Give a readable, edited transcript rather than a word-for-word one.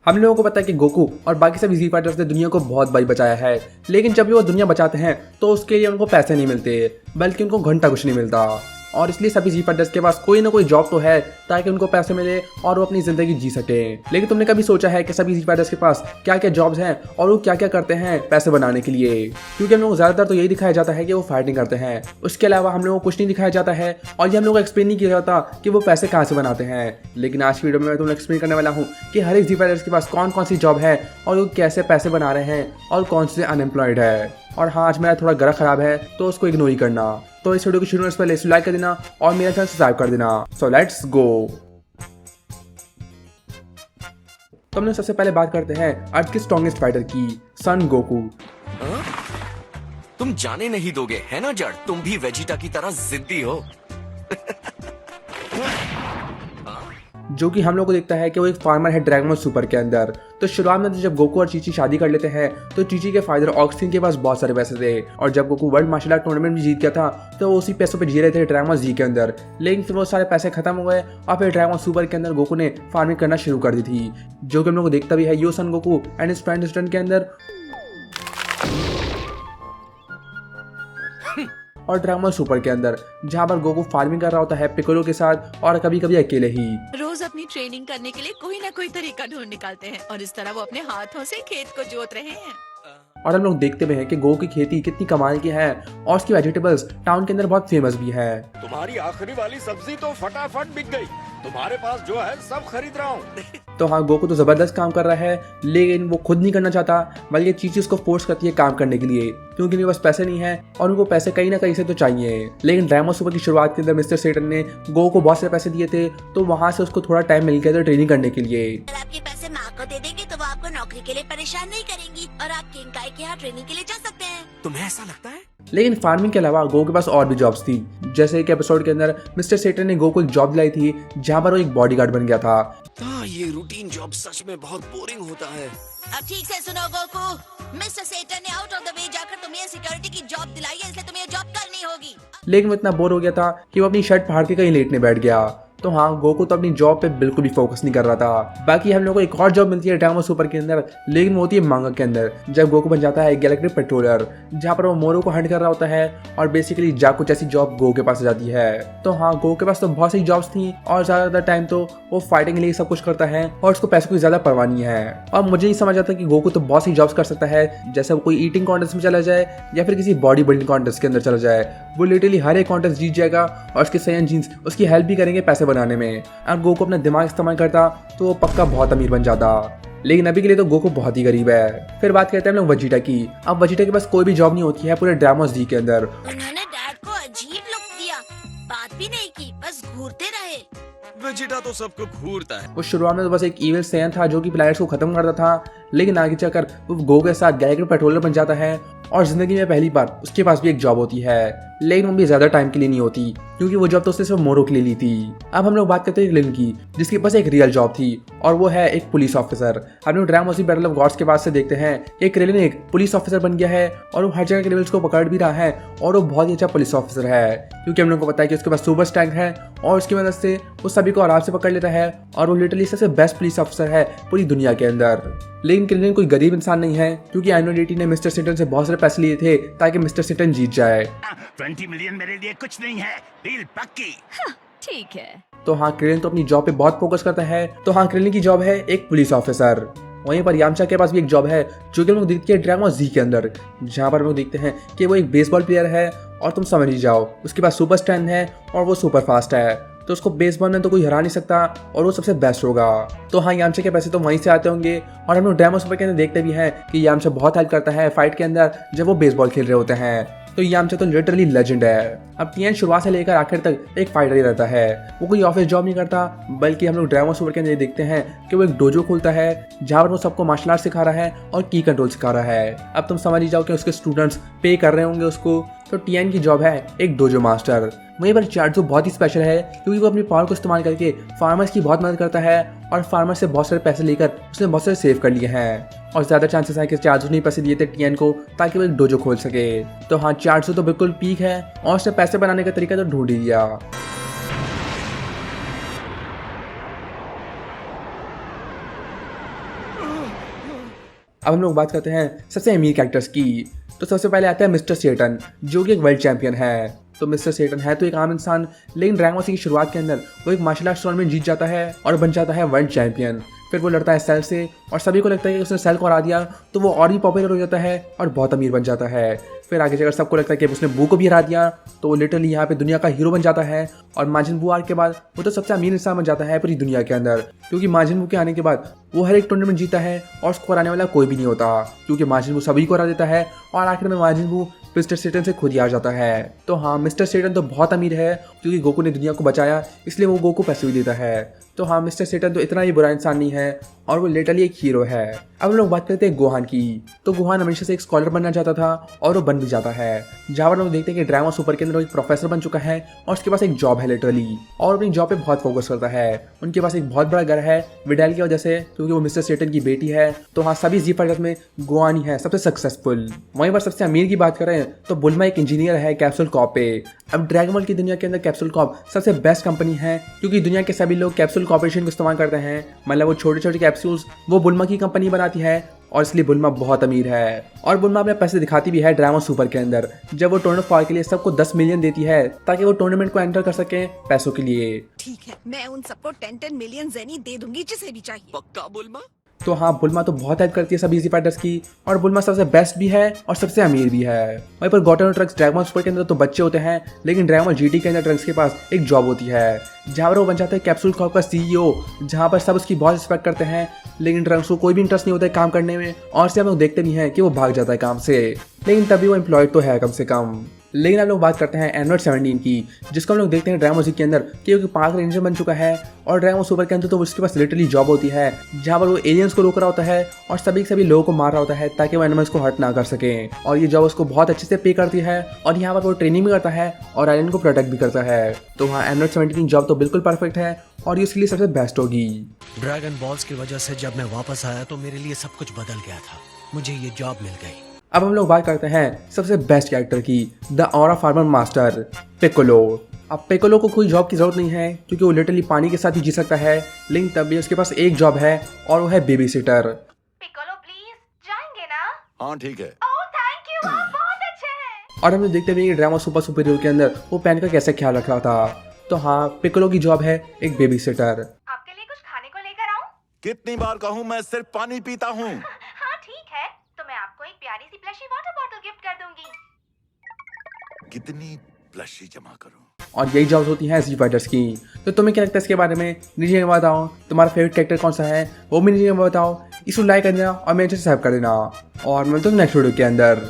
हम लोगों को पता है कि गोकू और बाकी सभी जी फाइटर्स ने दुनिया को बहुत बारी बचाया है, लेकिन जब भी वो दुनिया बचाते हैं तो उसके लिए उनको पैसे नहीं मिलते, बल्कि उनको घंटा कुछ नहीं मिलता। और इसलिए सभी जी फाइटर्स के पास कोई ना कोई जॉब तो है ताकि उनको पैसे मिले और वो अपनी जिंदगी जी सके। लेकिन तुमने कभी सोचा है कि सभी जी फाइटर्स के पास क्या क्या जॉब्स हैं और वो क्या क्या करते हैं पैसे बनाने के लिए? क्योंकि हम लोग ज्यादातर तो यही दिखाया जाता है कि वो फाइटिंग करते हैं, उसके अलावा हम लोगों को कुछ नहीं दिखाया जाता है और ये हम लोग को एक्सप्लेन नहीं किया जाता कि वो पैसे कहाँ से बनाते हैं। लेकिन आज की वीडियो में मैं तुम्हें एक्सप्लेन करने वाला हूँ कि हर एक जी फाइटर्स के पास कौन कौन सी जॉब है और वो कैसे पैसे बना रहे हैं और कौन से अनएम्प्लॉयड है। और हाँ, आज मेरा थोड़ा गला खराब है तो उसको इग्नोर ही करना। तो इस वीडियो की शुरू से पहले इसे लाइक कर देना और मेरा चैनल सब्सक्राइब कर देना। So let's go. तो हम लोग सबसे पहले बात करते हैं अर्थ के स्ट्रॉन्गेस्ट फाइटर की, सन गोकू। तुम जाने नहीं दोगे है ना जड़, तुम भी वेजिटा की तरह जिद्दी हो। जो कि हम लोग को दिखता है कि वो एक फार्मर है ड्रैगन बॉल सुपर के अंदर। तो शुरुआत में जब गोकू और चीची शादी कर लेते हैं तो चीची के फादर ऑक्सिन के पास बहुत सारे पैसे थे, और जब Goku world martial art tournament में जीत गया था तो वो उसी पैसों पे जी रहे थे ड्रैगन बॉल जी के अंदर। लेकिन फिर वो सारे पैसे खत्म हो गए और फिर ड्रैगन बॉल सुपर के अंदर गोकू ने फार्मिंग करना शुरू कर दी थी, जो कि हम लोग को देखता भी है यो सन गोकू एंड हिज फ्रेंड के अंदर। और ड्रैगन बॉल सुपर के अंदर जहाँ पर गोकू फार्मिंग कर रहा होता है पिकोलो के साथ और कभी कभी अकेले ही। रोज अपनी ट्रेनिंग करने के लिए कोई ना कोई तरीका ढूंढ निकालते हैं और इस तरह वो अपने हाथों से खेत को जोत रहे हैं। और हम लोग देखते भी हैं कि गोकू की खेती कितनी कमाल की है और उसकी वेजिटेबल्स टाउन के अंदर बहुत फेमस भी है। तुम्हारी आखिरी वाली सब्जी तो फटाफट बिक गई, तुम्हारे पास जो है सब खरीद रहा हूँ। तो हाँ, गोकू तो जबरदस्त काम कर रहा है, लेकिन वो खुद नहीं करना चाहता बल्कि चीची उसको फोर्स करती है काम करने के लिए, क्योंकि उनके पास पैसे नहीं है और उनको पैसे कहीं ना कहीं से तो चाहिए। लेकिन ड्रैगन बॉल सुपर की शुरुआत के अंदर मिस्टर सेटन ने गोकू को बहुत सारे पैसे दिए थे, तो वहां से उसको थोड़ा टाइम मिल गया था ट्रेनिंग करने के लिए। अगर आपके पैसे माँ को दे देंगे तो वो आपको नौकरी के लिए परेशान नहीं करेंगी और आप किंकाई के यहाँ ट्रेनिंग के लिए जा सकते हैं। तुम्हें ऐसा लगता है? लेकिन फार्मिंग के अलावा गोकू के पास और भी जॉब्स थी। जैसे एक एपिसोड के अंदर मिस्टर सेटन ने गोकू को एक जॉब दिलाई थी जहाँ पर वो एक बॉडीगार्ड बन गया था। ये रूटीन जॉब सच में बहुत बोरिंग होता है। अब ठीक से सुनो गोकू, मिस्टर सेटन ने आउट ऑफ द वे जाकर तुम्हें सिक्योरिटी की जॉब दिलाई है, इसलिए तुम्हें ये जॉब करनी होगी। लेकिन वो इतना बोर हो गया था कि वो अपनी शर्ट फाड़ के कहीं लेटने बैठ गया। तो हाँ, गोकू तो अपनी जॉब पे बिल्कुल भी फोकस नहीं कर रहा था। बाकी हम लोगों को एक और जॉब मिलती है ड्रैगन बॉल सुपर के अंदर, लेकिन वो होती है मांगा के अंदर, जब गोकू बन जाता है गैलेक्टिक पेट्रोलर, जहाँ पर वो मोरो को हंट कर रहा होता है और बेसिकली जाकू जैसी जॉब गोकू के पास आ जाती है। तो हाँ, गोकू के पास तो बहुत सी जॉब्स थी और ज्यादातर टाइम तो वो फाइटिंग के लिए सब कुछ करता है और उसको पैसों की ज्यादा परवाह नहीं है। और मुझे नहीं समझ आता कि गोकू तो बहुत सी जॉब्स कर सकता है, जैसे वो कोई ईटिंग कॉन्टेस्ट में चला जाए या फिर किसी बॉडी बिल्डिंग कॉन्टेस्ट के अंदर चला जाए। वो लिटरली हर एक कॉन्टेस्ट जीत जाएगा और उसके सैयन जीन्स उसकी हेल्प भी करेंगे पैसे बनाने में। अगर गोकू अपना दिमाग इस्तेमाल करता तो वो पक्का बहुत अमीर बन जाता, लेकिन अभी के लिए तो गोकू बहुत ही गरीब है। फिर बात करते हैं हम लोग वजीटा की। अब वजीटा के पास कोई भी जॉब नहीं होती है पूरे ड्रैगन बॉल जी के अंदर। उन्होंने डैड को अजीब लुक दिया, बात भी नहीं की, बस घूरते रहे। वेजिटा तो सबको घूरता है। वो शुरुआत में तो बस एक इविल सैयन था जो कि प्लैनेट्स को खत्म करता था, लेकिन आगे चलकर वो गोकू के साथ गैलेक्टिक पेट्रोलर बन जाता है और जिंदगी में पहली बार उसके पास भी एक जॉब होती है, लेकिन वो भी ज्यादा टाइम के लिए नहीं होती, क्योंकि वो जॉब तो उसने सिर्फ मोरो के लिए ली थी। अब हम लोग बात करते हैं लिन की, जिसके पास एक रियल जॉब थी और वो है एक पुलिस ऑफिसर। हम लोग dragon ball battle of gods के बाद से देखते हैं एक रिलन एक पुलिस ऑफिसर बन गया है और वो हर जगह के लेवल्स को पकड़ भी रहा है और वो बहुत ही अच्छा पुलिस ऑफिसर है, क्योंकि हम लोग को पता है कि उसके पास सुपर स्ट्रेंथ है और उसकी मदद से वो सभी को आराम से पकड़ लेता है और वो लिटरली सबसे बेस्ट पुलिस ऑफिसर है पूरी दुनिया के अंदर। लेकिन क्रिलिन कोई गरीब इंसान नहीं है, क्योंकि एनोडेटी ने मिस्टर सेटन से बहुत सारे पैसे लिए थे ताकि मिस्टर सेटन जीत जाए। 20 मिलियन मेरे लिए कुछ नहीं है, डील पक्की। ठीक है। तो हाँ, क्रिलिन तो अपनी जॉब पे बहुत फोकस करता है। तो हाँ, क्रिलिन की जॉब है एक पुलिस ऑफिसर। वहीं पर यामचा के पास भी एक जॉब है जो कि हम लोग देखते हैं ड्रैगन बॉल जी के अंदर, जहाँ पर हम लोग देखते हैं कि वो एक बेसबॉल प्लेयर है और तुम समझ ही जाओ उसके पास सुपर स्ट्रेंथ है और वो सुपर फास्ट है, तो उसको बेसबॉल में तो कोई हरा नहीं सकता और वो सबसे बेस्ट होगा। तो हाँ, यामचा के पैसे तो वहीं से आते होंगे और हम लोग ड्रैगन बॉल सुपर के अंदर देखते भी हैं कि यामचा बहुत हेल्प करता है फाइट के अंदर जब वो बेसबॉल खेल रहे होते हैं। तो यामचा तो लिटरली लेजेंड है। अब टीएन शुरुआत से लेकर आखिर तक एक फाइटर ही रहता है, वो कोई ऑफिस जॉब नहीं करता, बल्कि हम लोग ड्रैगन बॉल सुपर के अंदर देखते हैं कि वो एक डोजो खोलता है जहाँ पर वो सबको मार्शल आर्ट सिखा रहा है और की कंट्रोल सिखा रहा है। अब तुम समझ ही जाओ कि उसके स्टूडेंट्स पे कर रहे होंगे उसको। तो टीएन की जॉब है एक डोजो मास्टर। वहीं पर चार्जो बहुत ही स्पेशल है, क्योंकि वो अपनी पावर को इस्तेमाल करके फार्मर्स की बहुत मदद करता है और फार्मर से बहुत सारे पैसे लेकर उसने बहुत सारे सेव कर लिए हैं और ज्यादा चांसेस है कि चार्जो ने पैसे दिए थे टीएन को ताकि वो एक डोजो खोल सके। तो हाँ, चार्जो तो बिल्कुल पीक है और उसने पैसे बनाने का तरीका तो ढूंढ ही लिया। अब हम लोग बात करते हैं सबसे अमीर कैरेक्टर्स की। तो सबसे पहले आता है मिस्टर सेटन, जो कि एक वर्ल्ड चैंपियन है। तो मिस्टर सेटन है तो एक आम इंसान, लेकिन ड्रैगन बॉल की शुरुआत के अंदर वो एक मार्शल आर्ट्स टूर्नामेंट जीत जाता है और बन जाता है वर्ल्ड चैंपियन। फिर वो लड़ता है सेल से और सभी को लगता है कि उसने सेल को हरा दिया, तो वो और भी पॉपुलर हो जाता है और बहुत अमीर बन जाता है। फिर आगे जाकर सबको लगता है कि उसने बू को भी हरा दिया, तो वो लिटरली यहाँ पे दुनिया का हीरो बन जाता है। और माजिन बू आर्क के बाद वो तो सबसे अमीर इंसान बन जाता है पूरी दुनिया के अंदर, क्योंकि माजिन बू के आने के बाद वो हर एक टूर्नामेंट जीता है और उसको हराने वाला कोई भी नहीं होता, क्योंकि माजिन बू सभी को हरा देता है और आखिर में माजिन बू मिस्टर सेटन से खुद ही आ जाता है। तो हाँ, मिस्टर सेटन तो बहुत अमीर है, क्योंकि गोकू ने दुनिया को बचाया इसलिए वो गोकू पैसे भी देता है। तो हाँ, मिस्टर सेटन तो इतना ही बुरा इंसान नहीं है और वो लिटरली एक हीरो है। अब हम लोग बात करते हैं गोहान की। तो गोहान हमेशा से एक स्कॉलर बनना चाहता था और वो बन भी जाता है। जहाँ पर लोग देखते हैं कि ड्रैगन सुपर के अंदर वो एक प्रोफेसर बन चुका है और उसके पास एक जॉब है लिटरली, और अपनी जॉब पे बहुत फोकस करता है। उनके पास एक बहुत बड़ा घर है विडाल की वजह से, क्योंकि वो मिस्टर सेटन की बेटी है। तो हाँ, सभी जी फाइटर्स में गोहान ही है सबसे सक्सेसफुल। वहीं पर सबसे अमीर की बात करें तो बुल्मा एक इंजीनियर है कैप्सूल कॉर्प पे। अब ड्रैगन बॉल की दुनिया के अंदर कैप्सूल कॉर्प सबसे बेस्ट कंपनी है, क्योंकि दुनिया के सभी लोग कैप्सूल कॉर्पोरेशन को इस्तेमाल करते हैं। मतलब वो छोटे छोटे कैप्सूल्स वो बुल्मा की कंपनी बनाती है और इसलिए बुल्मा बहुत अमीर है। और बुल्मा अपने पैसे दिखाती भी है ड्रैगन सुपर के अंदर, जब वो टूर्नामेंट फॉर के लिए सबको 10 मिलियन देती है ताकि वो टूर्नामेंट को एंटर कर सके पैसों के लिए। ठीक है, मैं उन सबको 10-10 मिलियन ज़ेनी दे दूंगी, जिसे भी चाहिए। पक्का बुल्मा? तो हाँ, बुल्मा तो बहुत हेल्प करती है सभी इजी फाइटर्स की, और बुल्मा सबसे बेस्ट भी है और सबसे अमीर भी है। वहीं पर गॉटन और ट्रंक्स ड्रैगन बॉल सुपर के अंदर तो बच्चे होते हैं, लेकिन ड्रैगन बॉल जीटी के अंदर ट्रंक्स के पास एक जॉब होती है, जहाँ पर वो बन जाता है कैप्सूल कॉर्प का CEO, जहाँ पर सब उसकी बहुत रिस्पेक्ट करते हैं, लेकिन ट्रंक्स को कोई भी इंटरेस्ट नहीं होता है काम करने में, और से हम लोग देखते भी हैं कि वो भाग जाता है काम से, लेकिन तभी वो एम्प्लॉयड तो है कम से कम। लेकिन हम लोग बात करते हैं एंड्रॉइड 17 की, जिसको हम लोग देखते हैं ड्रैगन बॉल के अंदर कि वो पार्क रेंजर बन चुका है, और ड्रैगन बॉल सुपर के अंदर तो उसके पास लिटरली जॉब होती है, जहाँ पर वो एलियंस को रोक रहा होता है और सभी के सभी लोगों को मार रहा होता है ताकि वो एनिमल्स को हर्ट ना कर सके। और ये जॉब उसको बहुत अच्छे से पे करती है, और यहाँ पर वो ट्रेनिंग भी करता है और आइलैंड को प्रोटेक्ट भी करता है। तो हाँ, एंड्रॉइड 17 की जॉब तो बिल्कुल परफेक्ट है और ये उसके लिए सबसे बेस्ट होगी। ड्रैगन बॉल्स की वजह से जब मैं वापस आया तो मेरे लिए सब कुछ बदल गया था। मुझे ये जॉब मिल गई। अब हम लोग बात करते हैं सबसे बेस्ट कैरेक्टर की, the aura farmer master Piccolo. अब पिकोलो को कोई जॉब की जरूरत नहीं है, क्योंकि वो लिटरली पानी के साथ ही जी सकता है, लेकिन तब भी उसके पास एक जॉब है और वो है बेबी सिटर। पिकोलो प्लीज जाएंगे ना? हाँ ठीक है। ओह थैंक यू, आप बहुत अच्छे हैं। और हम लोग देखते हुए ड्रामा सुपर हीरो के अंदर वो पैन का कैसे ख्याल रख रहा था। तो हाँ, पिकोलो की जॉब है एक बेबी सिटर। आपके लिए कुछ खाने को लेकर आऊं? कितनी बार कहूँ, मैं सिर्फ पानी पीता हूँ। हाँ ठीक है, तो मैं आपको एक प्यारी सी प्लशी वाटर बॉटल गिफ्ट कर दूंगी। कितनी प्लशी जमा करूँ? और यही जॉब्स होती हैं जी फाइटर्स की। तो तुम्हें क्या लगता है इसके बारे में? नीचे में बताओ तुम्हारा फेवरेट कैरेक्टर कौन सा है, वो भी नीचे में बताओ। इसको लाइक कर देना और मेरे से सब्सक्राइब कर देना, और मिलते हैं नेक्स्ट वीडियो के अंदर।